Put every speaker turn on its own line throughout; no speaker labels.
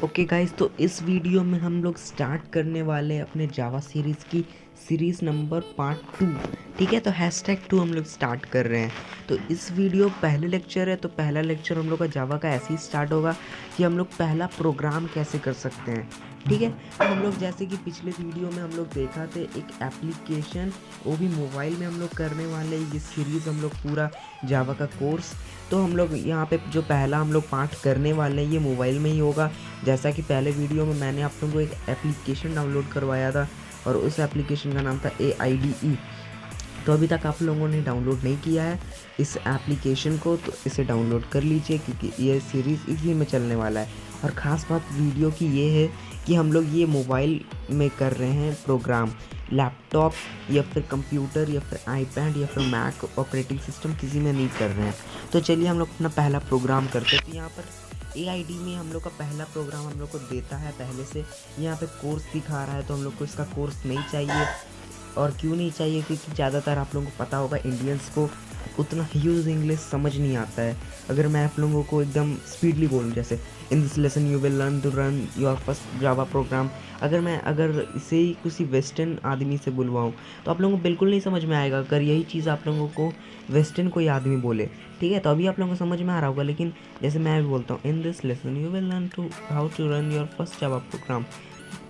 Okay guys, तो इस video में हम लोग स्टार्ट करने वाले हैं अपने जावा सीरीज़ की सीरीज़ नंबर पार्ट 2। ठीक है, तो #2 हम लोग स्टार्ट कर रहे हैं। तो इस वीडियो पहले लेक्चर है, तो पहला लेक्चर हम लोग का जावा का ऐसे ही स्टार्ट होगा कि हम लोग पहला प्रोग्राम कैसे कर सकते हैं। ठीक है, तो हम लोग जैसे कि पिछले वीडियो में हम लोग देखा थे एक एप्लीकेशन, वो भी मोबाइल में हम लोग करने वाले ये सीरीज़ हम लोग पूरा जावा का कोर्स। तो हम लोग यहाँ पे जो पहला हम लोग पार्ट करने वाले हैं ये मोबाइल में ही होगा। जैसा कि पहले वीडियो में मैंने आप लोगों को एक एप्लीकेशन डाउनलोड करवाया था और उस एप्लीकेशन का नाम था AIDE। तो अभी तक आप लोगों ने डाउनलोड नहीं किया है इस एप्लीकेशन को, तो इसे डाउनलोड कर लीजिए क्योंकि ये सीरीज़ इसी में चलने वाला है। और ख़ास बात वीडियो की ये है कि हम लोग ये मोबाइल में कर रहे हैं प्रोग्राम, लैपटॉप या फिर कंप्यूटर या फिर आईपैड या फिर मैक ऑपरेटिंग सिस्टम किसी में नहीं कर रहे हैं। तो चलिए हम लोग अपना पहला प्रोग्राम करते हैं। तो यहाँ पर AID में हम लोग का पहला प्रोग्राम हम लोग को देता है पहले से, यहाँ पे कोर्स दिखा रहा है, तो हम लोग को इसका कोर्स नहीं चाहिए। और क्यों नहीं चाहिए? क्योंकि ज़्यादातर आप लोगों को पता होगा इंडियंस को उतना ह्यूज इंग्लिश समझ नहीं आता है। अगर मैं आप लोगों को एकदम स्पीडली बोलूँ, जैसे in this lesson you will learn to run your first Java program, अगर इसे ही किसी वेस्टर्न आदमी से बुलवाऊँ तो आप लोगों को बिल्कुल नहीं समझ में आएगा। अगर यही चीज़ आप लोगों को वेस्टर्न कोई आदमी बोले, ठीक है, तो अभी आप लोगों को समझ में आ रहा होगा। लेकिन जैसे मैं भी बोलता हूँ, in this lesson you will learn to how to run your first Java program,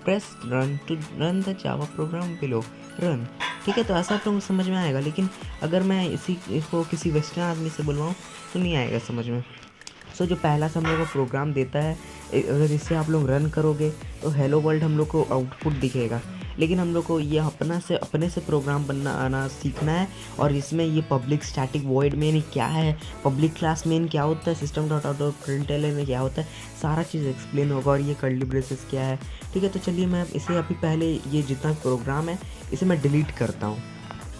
press run to run the Java program below run. ठीक है, तो ऐसा आप लोगों को समझ में आएगा। लेकिन अगर मैं इसको किसी वेस्टर्न आदमी से बुलवाऊँ तो नहीं आएगा समझ में। सो जो पहला से हम लोग को प्रोग्राम देता है, अगर इससे आप लोग रन करोगे तो हेलो वर्ल्ड हम लोग को आउटपुट दिखेगा। लेकिन हम लोग को ये अपने से प्रोग्राम बनना आना सीखना है। और इसमें ये पब्लिक स्टैटिक वॉइड मेन क्या है, पब्लिक क्लास मेन क्या होता है, सिस्टम डॉट आउट प्रिंटलन में क्या होता है, सारा चीज़ एक्सप्लेन होगा। और ये कर्ली ब्रेसेस क्या है। ठीक है, तो चलिए मैं इसे अभी पहले ये जितना प्रोग्राम है इसे मैं डिलीट करता हूँ।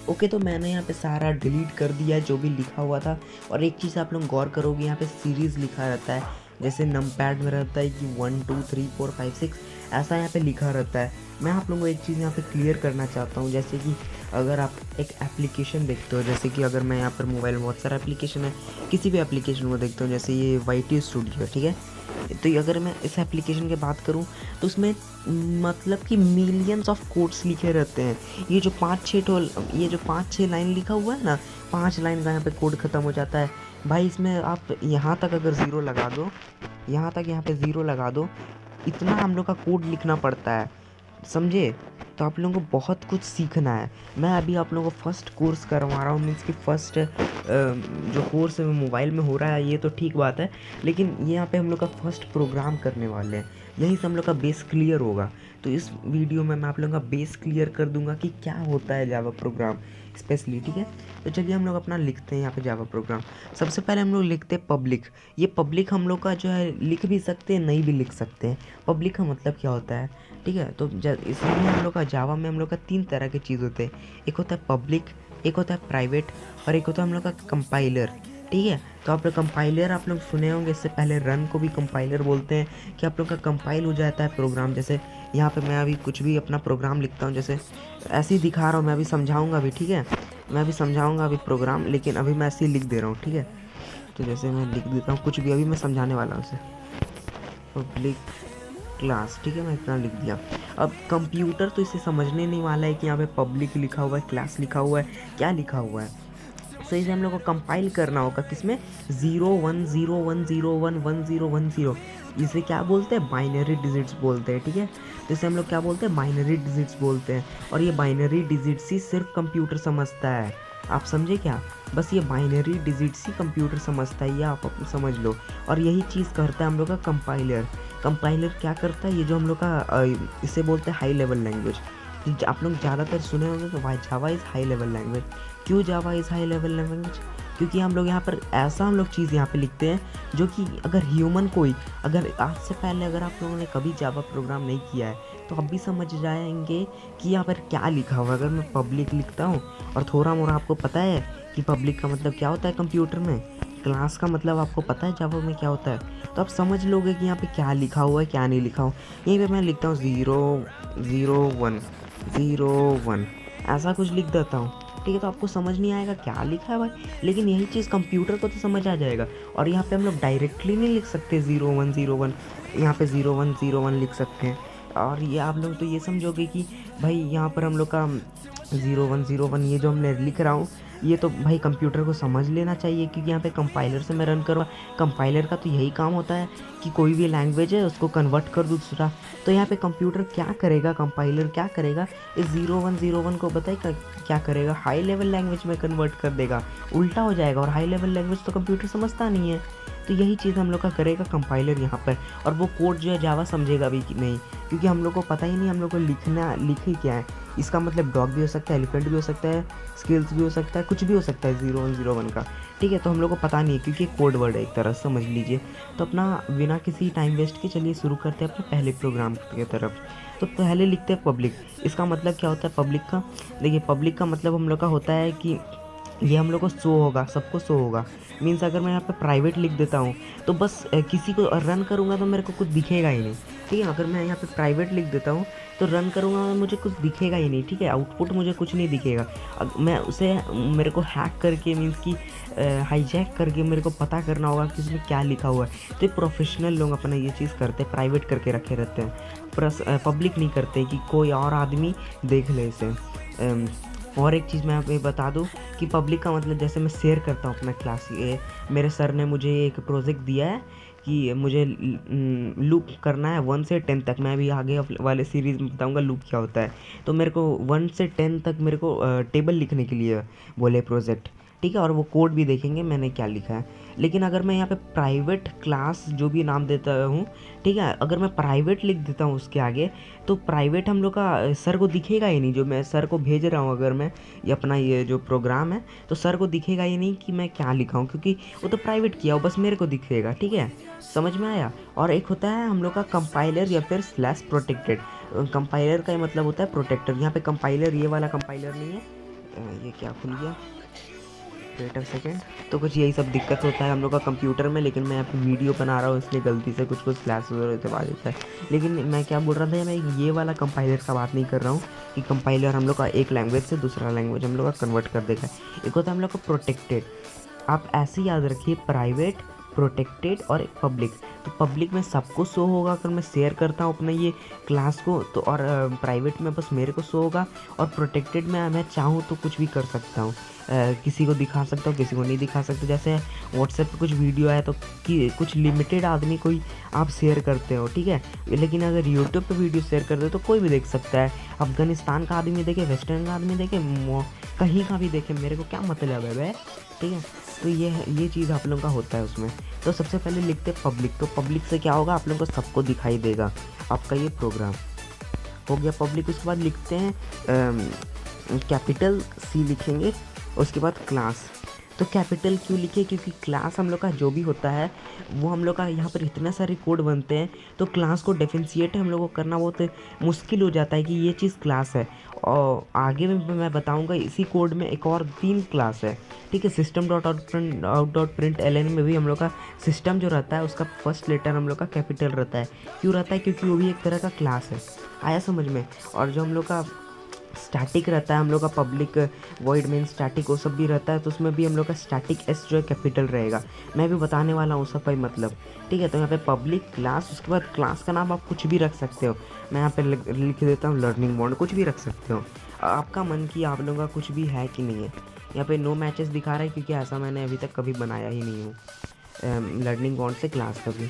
ओके, तो मैंने यहाँ पे सारा डिलीट कर दिया है जो भी लिखा हुआ था। और एक चीज़ आप लोग गौर करोगे, यहाँ पे सीरीज़ लिखा रहता है, जैसे नमपैड में रहता है कि 1 2 3 4 5 6 ऐसा यहाँ पे लिखा रहता है। मैं आप लोगों को एक चीज़ यहाँ पे क्लियर करना चाहता हूँ, जैसे कि अगर आप एक एप्लीकेशन देखते हो, जैसे कि अगर मैं यहाँ पर मोबाइल में बहुत सारा एप्लीकेशन है, किसी भी एप्लीकेशन को देखता हूँ, जैसे ये YT स्टूडियो है, ठीक है, तो अगर मैं इस एप्लीकेशन की बात करूं तो उसमें मतलब कि मिलियंस ऑफ कोड्स लिखे रहते हैं। ये जो 5-6 लाइन लिखा हुआ है ना, 5 लाइन का यहाँ पे कोड ख़त्म हो जाता है भाई। इसमें आप यहाँ तक अगर ज़ीरो लगा दो, यहाँ पे ज़ीरो लगा दो, इतना हम लोग का कोड लिखना पड़ता है, समझे। तो आप लोगों को बहुत कुछ सीखना है। मैं अभी आप लोगों को फर्स्ट कोर्स करवा रहा हूँ, मीन्स कि फर्स्ट जो कोर्स है मोबाइल में हो रहा है, ये तो ठीक बात है। लेकिन यहाँ पे हम लोग का फर्स्ट प्रोग्राम करने वाले हैं, यहीं से हम लोग का बेस क्लियर होगा। तो इस वीडियो में मैं आप लोगों का बेस क्लियर कर दूंगा कि क्या होता है जावा प्रोग्राम स्पेशली। ठीक है, तो चलिए हम लोग अपना लिखते हैं यहाँ पे जावा प्रोग्राम। सबसे पहले हम लोग लिखते हैं पब्लिक। ये पब्लिक हम लोग का जो है लिख भी सकते हैं, नहीं भी लिख सकते हैं। पब्लिक का मतलब क्या होता है, ठीक है, तो इसमें हम लोग का जावा में हम लोग का 3 तरह की चीज़ होते हैं। एक होता है पब्लिक, एक होता है प्राइवेट, और एक होता है हम लोग का कंपाइलर। ठीक है, तो आप लोग कंपाइलर आप लोग सुने होंगे, इससे पहले रन को भी कंपाइलर बोलते हैं, कि आप लोग का कंपाइल हो जाता है प्रोग्राम। जैसे यहाँ पे मैं अभी कुछ भी अपना प्रोग्राम लिखता हूँ, जैसे ऐसे ही दिखा रहा हूँ, मैं अभी समझाऊँगा अभी, ठीक है, मैं अभी समझाऊँगा अभी प्रोग्राम, लेकिन अभी मैं ऐसे ही लिख दे रहा हूँ। ठीक है, तो जैसे मैं लिख देता हूँ कुछ भी, अभी मैं समझाने वाला हूँ उसे, पब्लिक क्लास। ठीक है, मैं इतना लिख दिया। अब कंप्यूटर तो इसे समझने नहीं वाला है कि यहाँ पे पब्लिक लिखा हुआ है, क्लास लिखा हुआ है, क्या लिखा हुआ है। सो इसे हम लोग को कंपाइल करना होगा किसमें, 0 1 0 1 0 1 1 0 1 0। इसे क्या बोलते हैं, बाइनरी डिजिट्स बोलते हैं। ठीक है, तो इसे हम लोग क्या बोलते हैं, बाइनरी डिजिट्स बोलते हैं। और ये बाइनरी डिजिट्स ही सिर्फ कंप्यूटर समझता है, आप समझे क्या, बस ये बाइनरी डिजिट्स ही कंप्यूटर समझता है, ये आप समझ लो। और यही चीज़ करता है हम लोग का कंपाइलर। कंपाइलर क्या करता है, ये जो हम लोग का इसे बोलते हैं हाई लेवल लैंग्वेज। आप लोग ज़्यादातर सुने होंगे तो Java is high level language. क्यों Java is high level language, क्योंकि हम लोग यहाँ पर ऐसा हम लोग चीज़ यहाँ पे लिखते हैं जो कि अगर ह्यूमन कोई, अगर आज से पहले अगर आप लोगों ने कभी जावा प्रोग्राम नहीं किया है तो अब भी समझ जाएंगे कि यहाँ पर क्या लिखा हुआ है। अगर मैं पब्लिक लिखता हूँ और थोड़ा मोड़ा आपको पता है कि पब्लिक का मतलब क्या होता है कंप्यूटर में, क्लास का मतलब आपको पता है जावा में क्या होता है, तो आप समझ लोगे कि यहाँ पे क्या लिखा हुआ है क्या नहीं लिखा हुआ। यहीं पे मैं लिखता हूँ 0 0 1 0 1, ऐसा कुछ लिख देता हूँ। ठीक है। तो आपको समझ नहीं आएगा क्या लिखा है भाई, लेकिन यही चीज़ कंप्यूटर को तो समझ आ जाएगा। और यहाँ पे हम लोग डायरेक्टली नहीं लिख सकते 0101, यहाँ पे 0101 लिख सकते हैं। और ये आप लोग तो ये समझोगे कि भाई यहाँ पर हम लोग का 0101 ये जो हमने लिख रहा हूँ ये तो भाई कंप्यूटर को समझ लेना चाहिए, क्योंकि यहाँ पे कंपाइलर से मैं रन करूँ। कंपाइलर का तो यही काम होता है कि कोई भी लैंग्वेज है उसको कन्वर्ट कर दूँ दूसरा। तो यहाँ पे कंप्यूटर क्या करेगा, कंपाइलर क्या करेगा, इस 0101 को बताए क्या करेगा, हाई लेवल लैंग्वेज में कन्वर्ट कर देगा, उल्टा हो जाएगा। और हाई लेवल लैंग्वेज तो कंप्यूटर समझता नहीं है। तो यही चीज़ हम लोग का करेगा कंपाइलर यहाँ पर। और वो कोड जो है जावा समझेगा भी कि नहीं, क्योंकि हम लोग को पता ही नहीं हम लोग को लिख ही क्या है। इसका मतलब डॉग भी हो सकता है, एलिफेंट भी हो सकता है, स्किल्स भी हो सकता है, कुछ भी हो सकता है 0101 का, ठीक है। तो हम लोग को पता नहीं है क्योंकि कोड वर्ड है एक तरह से, समझ लीजिए। तो अपना बिना किसी टाइम वेस्ट के चलिए शुरू करते हैं अपने पहले प्रोग्राम की तरफ। तो पहले लिखते हैं पब्लिक। इसका मतलब क्या होता है पब्लिक का? देखिए पब्लिक का मतलब हम लोग का होता है कि ये हम लोग को शो होगा, सबको शो होगा। मीन्स अगर मैं यहाँ पे प्राइवेट लिख देता हूँ तो बस किसी को रन करूँगा तो मेरे को कुछ दिखेगा ही नहीं, ठीक है। अगर मैं यहाँ पे प्राइवेट लिख देता हूँ तो रन करूँगा तो मुझे कुछ दिखेगा ही नहीं, ठीक है। आउटपुट मुझे कुछ नहीं दिखेगा। मैं उसे मेरे को हैक करके मीन्स कि हाईजैक करके मेरे को पता करना होगा कि इसमें क्या लिखा हुआ है। तो प्रोफेशनल लोग अपना ये चीज़ करते हैं, प्राइवेट करके रखे रहते हैं, प्लस पब्लिक नहीं करते कि कोई और आदमी देख ले इसे। और एक चीज़ मैं आप ये बता दूं कि पब्लिक का मतलब जैसे मैं शेयर करता हूँ अपना क्लास, मेरे सर ने मुझे एक प्रोजेक्ट दिया है कि मुझे लूप करना है 1 से 10 तक। मैं अभी आगे वाले सीरीज़ में बताऊंगा लूप क्या होता है। तो मेरे को 1 से 10 तक मेरे को टेबल लिखने के लिए बोले प्रोजेक्ट, ठीक है। और वो कोड भी देखेंगे मैंने क्या लिखा है। लेकिन अगर मैं यहाँ पे प्राइवेट क्लास जो भी नाम देता हूँ, ठीक है, अगर मैं प्राइवेट लिख देता हूँ उसके आगे, तो प्राइवेट हम लोग का सर को दिखेगा ही नहीं। जो मैं सर को भेज रहा हूँ अगर मैं ये अपना ये जो प्रोग्राम है, तो सर को दिखेगा ही नहीं कि मैं क्या लिखा हूँ, क्योंकि वो तो प्राइवेट किया हो, बस मेरे को दिखेगा, ठीक है। समझ में आया? और एक होता है हम लोग का कंपाइलर या फिर स्लैश प्रोटेक्टेड। कंपाइलर का मतलब होता है प्रोटेक्टर। यहाँ पे कंपाइलर ये वाला कंपाइलर नहीं है। ये क्या खुल गया, वेट अ सेकेंड। तो कुछ यही सब दिक्कत होता है हम लोग का कंप्यूटर में, लेकिन मैं यहाँ पे वीडियो बना रहा हूँ इसलिए गलती से कुछ स्लैश वगैरह आ जाता है। लेकिन मैं क्या बोल रहा था, मैं ये वाला कंपाइलर का बात नहीं कर रहा हूँ कि कंपाइलर हम लोग का एक लैंग्वेज से दूसरा लैंग्वेज हम लोग का कन्वर्ट कर देगा। एक होता है हम लोग का प्रोटेक्टेड। आप ऐसे याद रखिए, प्राइवेट, प्रोटेक्टेड और एक पब्लिक। तो पब्लिक में सबको शो होगा अगर मैं शेयर करता हूँ अपना ये क्लास को, तो और प्राइवेट में बस मेरे को शो होगा। और प्रोटेक्टेड में मैं चाहूँ तो कुछ भी कर सकता हूँ, किसी को दिखा सकता हूँ, किसी को नहीं दिखा सकता। जैसे व्हाट्सएप पे कुछ वीडियो है तो कि कुछ लिमिटेड आदमी कोई आप शेयर करते हो, ठीक है। लेकिन अगर यूट्यूब पे वीडियो शेयर कर दो तो कोई भी देख सकता है। अफगानिस्तान का आदमी देखे, वेस्टर्न का आदमी देखे, कहीं का भी देखे, मेरे को क्या मतलब है भाई, ठीक है। तो ये चीज़ आप लोगों का होता है उसमें। तो सबसे पहले लिखते हैं पब्लिक। तो पब्लिक से क्या होगा, आप लोगों को सबको दिखाई देगा आपका ये प्रोग्राम हो गया पब्लिक। उसके बाद लिखते हैं कैपिटल C लिखेंगे, उसके बाद क्लास। तो कैपिटल क्यों लिखे, क्योंकि क्लास हम लोग का जो भी होता है वो हम लोग का यहाँ पर इतने सारे कोड बनते हैं, तो क्लास को डिफरेंशिएट हम लोग को करना बहुत मुश्किल हो जाता है कि ये चीज़ क्लास है। और आगे में मैं बताऊँगा इसी कोड में एक और 3 क्लास है, ठीक है। system.out.println में भी हम लोग का सिस्टम जो रहता है उसका फर्स्ट लेटर हम लोग का कैपिटल रहता है। क्यों रहता है, क्योंकि वो भी एक तरह का क्लास है। आया समझ में? और जो हम लोग का स्टैटिक रहता है हम लोग का पब्लिक वॉइड मेन स्टैटिक वो सब भी रहता है, तो उसमें भी हम लोग का स्टैटिक S जो है कैपिटल रहेगा। मैं भी बताने वाला हूँ उसका कोई मतलब, ठीक है। तो यहाँ पे पब्लिक क्लास, उसके बाद क्लास का नाम आप कुछ भी रख सकते हो। मैं यहाँ पे लिख देता हूँ लर्निंग बॉन्ड, कुछ भी रख सकते हो, आपका मन की आप लोगों का कुछ भी है कि नहीं है। यहाँ पे नो मैचेस दिखा रहा है क्योंकि ऐसा मैंने अभी तक कभी बनाया ही नहीं हूँ लर्निंग बॉन्ड से क्लास का भी।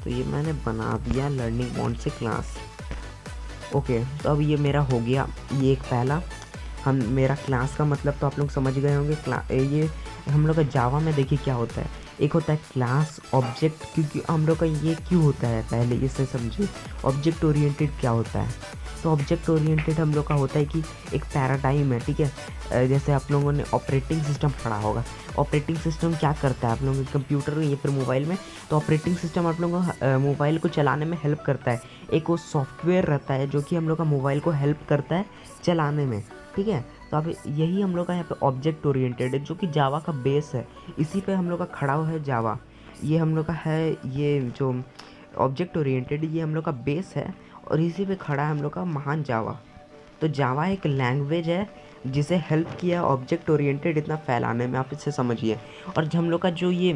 तो ये मैंने बना दिया लर्निंग बॉन्ड से क्लास। ओके, तो अब ये मेरा हो गया ये एक पहला। हम मेरा क्लास का मतलब तो आप लोग समझ गए होंगे। ये हम लोग का जावा में देखिए क्या होता है, एक होता है क्लास ऑब्जेक्ट। क्योंकि हम लोग का ये क्यों होता है पहले इसे समझिए। ऑब्जेक्ट ओरिएंटेड क्या होता है, तो ऑब्जेक्ट ओरिएंटेड हम लोग का होता है कि एक पैराडाइम है, ठीक है। जैसे आप लोगों ने ऑपरेटिंग सिस्टम पढ़ा होगा, ऑपरेटिंग सिस्टम क्या करता है आप लोगों के कंप्यूटर या फिर मोबाइल में। तो ऑपरेटिंग सिस्टम आप लोगों को मोबाइल को चलाने में हेल्प करता है। एक वो सॉफ्टवेयर रहता है जो कि हम लोग का मोबाइल को हेल्प करता है चलाने में, ठीक है। तो अब यही हम लोग का यहाँ पे ऑब्जेक्ट ओरिएंटेड है, जो कि जावा का बेस है। इसी पे हम लोग का खड़ा हुआ है जावा। ये हम लोग का है, ये जो ऑब्जेक्ट ओरिएंटेड ये हम लोग का बेस है, और इसी पे खड़ा है हम लोग का महान जावा। तो जावा एक लैंग्वेज है जिसे हेल्प किया ऑब्जेक्ट ओरिएंटेड इतना फैलाने में, आप इसे समझिए। और जब हम लोग का जो ये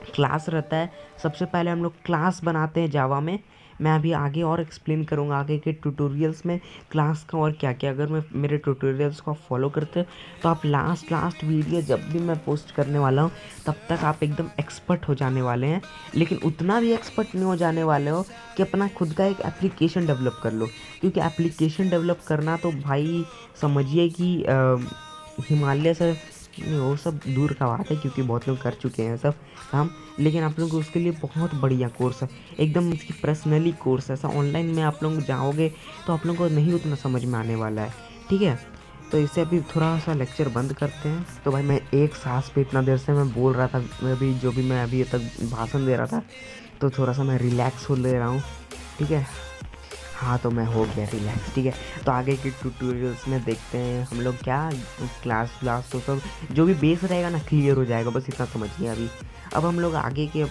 क्लास रहता है, सबसे पहले हम लोग क्लास बनाते हैं जावा में। मैं अभी आगे और एक्सप्लेन करूँगा आगे के ट्यूटोरियल्स में क्लास का और क्या क्या। अगर मैं मेरे ट्यूटोरियल्स को आप फॉलो करते हो तो आप लास्ट वीडियो जब भी मैं पोस्ट करने वाला हूँ तब तक आप एकदम एक्सपर्ट हो जाने वाले हैं। लेकिन उतना भी एक्सपर्ट नहीं हो जाने वाले हो कि अपना खुद का एक एप्लीकेशन डेवलप कर लो, क्योंकि एप्लीकेशन डेवलप करना तो भाई समझिए कि हिमालय से वो सब दूर का बात है, क्योंकि बहुत लोग कर चुके हैं सब काम। लेकिन आप लोगों को उसके लिए बहुत बढ़िया कोर्स है, एकदम इसकी पर्सनली कोर्स है। ऐसा ऑनलाइन में आप लोग जाओगे तो आप लोगों को नहीं उतना समझ में आने वाला है, ठीक है। तो इससे अभी थोड़ा सा लेक्चर बंद करते हैं। तो भाई मैं एक सांस पे इतना देर से मैं बोल रहा था, मैं अभी तक भाषण दे रहा था, तो थोड़ा सा मैं रिलैक्स हो ले रहा हूँ, ठीक है। हाँ, तो मैं हो गया रिलैक्स, ठीक है। तो आगे के ट्यूटोरियल्स में देखते हैं हम लोग क्या क्लास तो सब जो भी बेस रहेगा ना क्लियर हो जाएगा, बस इतना समझिए अभी। अब हम लोग आगे के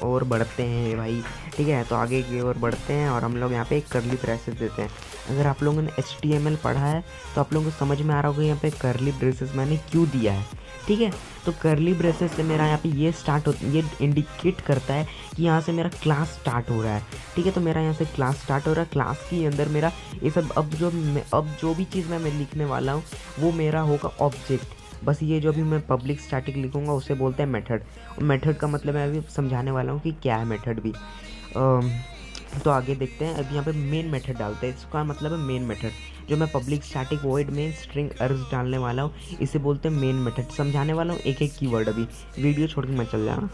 और बढ़ते हैं भाई, ठीक है। तो आगे की ओर बढ़ते हैं और हम लोग यहाँ पे एक कर्ली ब्रेसेस देते हैं। अगर आप लोगों ने HTML पढ़ा है तो आप लोगों को समझ में आ रहा होगा यहाँ पे कर्ली ब्रेसेस मैंने क्यों दिया है, ठीक है। तो कर्ली ब्रेसेस से मेरा यहाँ पे ये स्टार्ट हो, ये इंडिकेट करता है कि यहाँ से मेरा क्लास स्टार्ट हो रहा है, ठीक है। तो मेरा यहाँ से क्लास स्टार्ट हो रहा है, क्लास के अंदर मेरा ये सब अब जो भी चीज़ मैं लिखने वाला हूँ वो मेरा होगा ऑब्जेक्ट। बस ये जो भी मैं पब्लिक स्टैटिक लिखूँगा उसे बोलते हैं मेथड। और मेथड का मतलब मैं अभी समझाने वाला हूँ कि क्या है मेथड भी। तो आगे देखते हैं। अभी यहाँ पे मेन मेथड डालते हैं, इसका मतलब है मेन मेथड। जो मैं पब्लिक स्टैटिक वॉइड में स्ट्रिंग अर्ज डालने वाला हूँ इसे बोलते हैं मेन मेथड। समझाने वाला हूँ एक एक कीवर्ड, अभी वीडियो छोड़ के मैं चल जाना।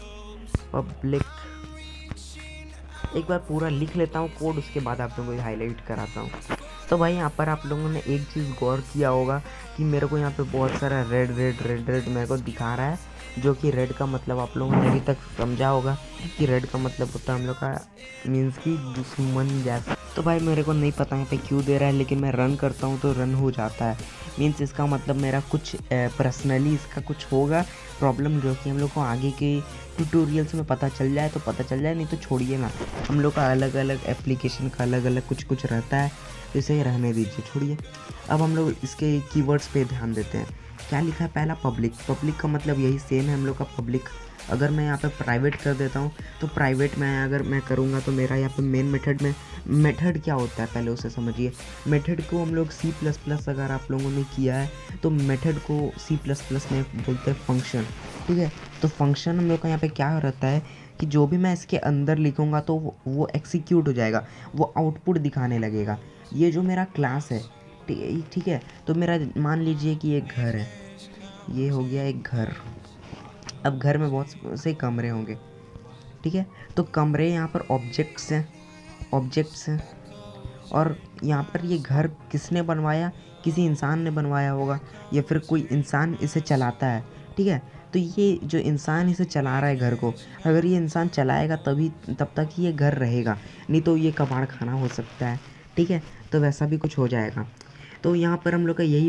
पब्लिक, एक बार पूरा लिख लेता हूँ कोड, उसके बाद आप लोगों को हाईलाइट कराता हूँ। तो भाई यहाँ पर आप लोगों ने एक चीज़ गौर किया होगा कि मेरे को यहाँ पे बहुत सारा रेड मेरे को दिखा रहा है, जो कि रेड का मतलब आप लोगों ने अभी तक समझा होगा कि रेड का मतलब होता है हम लोग का मीन्स कि दुश्मन जैसा। तो भाई मेरे को नहीं पता यहाँ पे क्यों दे रहा है, लेकिन मैं रन करता हूँ तो रन हो जाता है। मीन्स इसका मतलब मेरा कुछ पर्सनली इसका कुछ होगा प्रॉब्लम, जो कि हम लोग को आगे के ट्यूटोरियल्स में पता चल जाए तो पता चल जाए, नहीं तो छोड़िए ना। हम लोग का अलग अलग एप्लीकेशन का अलग अलग कुछ रहता है, तो इसे रहने दीजिए, छोड़िए। अब हम लोग इसके कीवर्ड्स पे ध्यान देते हैं। क्या लिखा है पहला? पब्लिक का मतलब यही सेम है हम लोग का पब्लिक। अगर मैं यहाँ पे प्राइवेट कर देता हूँ तो प्राइवेट में अगर मैं करूँगा तो मेरा यहाँ पे मेन मेथड में मेथड क्या होता है पहले उसे समझिए। मेथड को हम लोग C++ अगर आप लोगों ने किया है तो मेथड को C++ में बोलते हैं फंक्शन, ठीक है। तो फंक्शन हम लोग का यहाँ पे क्या रहता है कि जो भी मैं इसके अंदर लिखूँगा तो वो एग्जीक्यूट हो जाएगा, वो आउटपुट दिखाने लगेगा। ये जो मेरा क्लास है, ठीक है। तो मेरा मान लीजिए कि एक घर है, ये हो गया एक घर। अब घर में बहुत से कमरे होंगे, ठीक है। तो कमरे यहाँ पर ऑब्जेक्ट्स हैं और यहाँ पर ये घर किसने बनवाया? किसी इंसान ने बनवाया होगा, या फिर कोई इंसान इसे चलाता है, ठीक है। तो ये जो इंसान इसे चला रहा है घर को, अगर ये इंसान चलाएगा तब तक ही ये घर रहेगा, नहीं तो ये कबाड़ खाना हो सकता है, ठीक है। तो वैसा भी कुछ हो जाएगा। तो यहाँ पर हम लोग का यही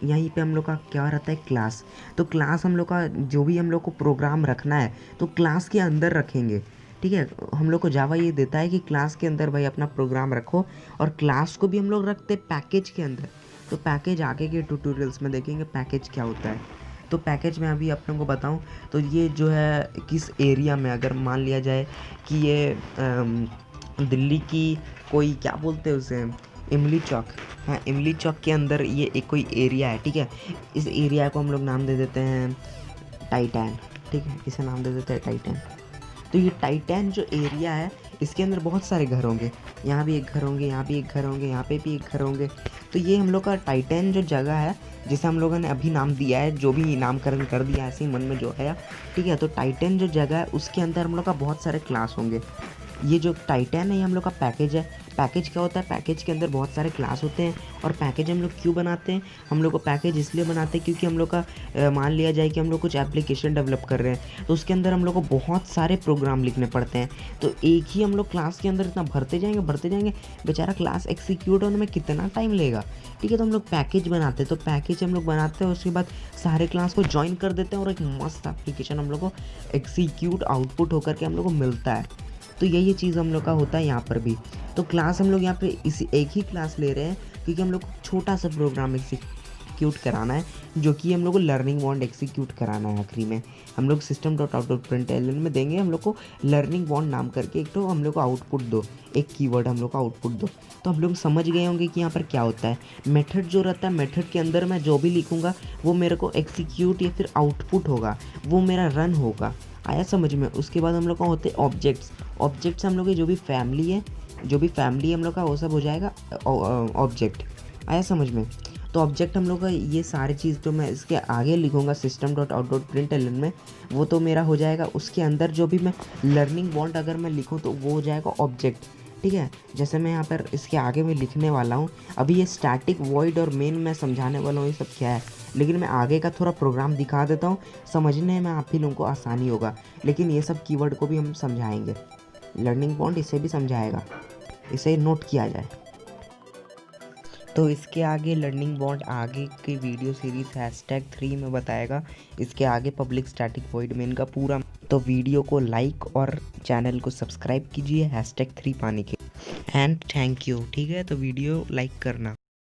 यहीं पे हम लोग का क्या रहता है? क्लास। तो क्लास हम लोग का जो भी हम लोग को प्रोग्राम रखना है तो क्लास के अंदर रखेंगे, ठीक है। हम लोग को जावा ये देता है कि क्लास के अंदर भाई अपना प्रोग्राम रखो, और क्लास को भी हम लोग रखते हैं पैकेज के अंदर। तो पैकेज आगे के ट्यूटोरियल्स में देखेंगे पैकेज क्या होता है। तो पैकेज में अभी आप लोगों को बताऊं तो ये जो है किस एरिया में, अगर मान लिया जाए कि ये दिल्ली की कोई क्या बोलते हैं उसे, इमली चौक, हाँ इमली चौक के अंदर ये एक कोई एरिया है, ठीक है। इस एरिया को हम लोग नाम दे देते हैं टाइटैन, ठीक है, इसे नाम दे देते हैं टाइटैन। तो ये टाइटैन जो एरिया है इसके अंदर बहुत सारे घर होंगे, यहाँ भी एक घर होंगे, यहाँ भी एक घर होंगे, यहाँ पे भी एक घर होंगे। तो ये हम लोग का टाइटैन जो जगह है जिसे हम लोगों ने अभी नाम दिया है, जो भी नामकरण कर दिया ऐसे ही मन में जो है, ठीक है। तो टाइटैन जो जगह है उसके अंदर हम लोग का बहुत सारे क्लास होंगे। ये जो टाइटैन है ये हम लोग का पैकेज है। पैकेज क्या होता है? पैकेज के अंदर बहुत सारे क्लास होते हैं। और पैकेज हम लोग क्यों बनाते हैं? हम लोग को पैकेज इसलिए बनाते हैं क्योंकि हम लोग का मान लिया जाए कि हम लोग कुछ एप्लीकेशन डेवलप कर रहे हैं तो उसके अंदर हम लोग को बहुत सारे प्रोग्राम लिखने पड़ते हैं। तो एक ही हम लोग क्लास के अंदर इतना भरते जाएंगे, बेचारा क्लास एग्जीक्यूट होने में कितना टाइम लेगा, ठीक है। तो हम लोग पैकेज बनाते हैं। तो पैकेज हम लोग बनाते हैं, उसके बाद सारे क्लास को ज्वाइन कर देते हैं और एक मस्त एप्लीकेशन हम लोग को एग्जीक्यूट आउटपुट होकर के हम लोग को मिलता है। तो यही चीज़ हम लोग का होता है यहाँ पर भी। तो क्लास हम लोग यहाँ पे इसी एक ही क्लास ले रहे हैं क्योंकि हम लोग छोटा सा प्रोग्राम एग्जीक्यूट कराना है, जो कि हम लोग को लर्निंग बॉन्ड एग्जीक्यूट कराना है। आखिरी में हम लोग system dot out dot println में देंगे हम लोग को लर्निंग बॉन्ड नाम करके एक तो हम लोग को आउटपुट दो, एक कीवर्ड हम लोग को आउटपुट दो। तो हम लोग समझ गए होंगे कि यहाँ पर क्या होता है। मेथड जो रहता है, मेथड के अंदर मैं जो भी लिखूँगा वो मेरे को एग्जीक्यूट या फिर आउटपुट होगा, वो मेरा रन होगा। आया समझ में। उसके बाद हम लोग का होते हैं ऑब्जेक्ट्स। ऑब्जेक्ट्स हम लोग की जो भी फैमिली है हम लोग का वो सब हो जाएगा ऑब्जेक्ट। आया समझ में। तो ऑब्जेक्ट हम लोग का ये सारी चीज़ जो मैं इसके आगे लिखूँगा system dot out dot println में, वो तो मेरा हो जाएगा। उसके अंदर जो भी मैं लर्निंग बॉन्ड अगर मैं लिखूँ तो वो हो जाएगा ऑब्जेक्ट। ठीक है, जैसे मैं यहाँ पर इसके आगे में लिखने वाला हूँ। अभी ये स्टैटिक वॉइड और मेन मैं समझाने वाला हूँ ये सब क्या है, लेकिन मैं आगे का थोड़ा प्रोग्राम दिखा देता हूँ, समझने में आप ही लोगों को आसानी होगा। लेकिन ये सब कीवर्ड को भी हम समझाएंगे, लर्निंग बॉन्ड इसे भी समझाएगा, इसे नोट किया जाए। तो इसके आगे लर्निंग बॉन्ड आगे की वीडियो सीरीज #3 में बताएगा। इसके आगे पब्लिक स्टैटिक वॉइड मेन का पूरा। तो वीडियो को लाइक और चैनल को सब्सक्राइब कीजिए #3 पाने के। And thank you. ठीक है, तो वीडियो लाइक करना।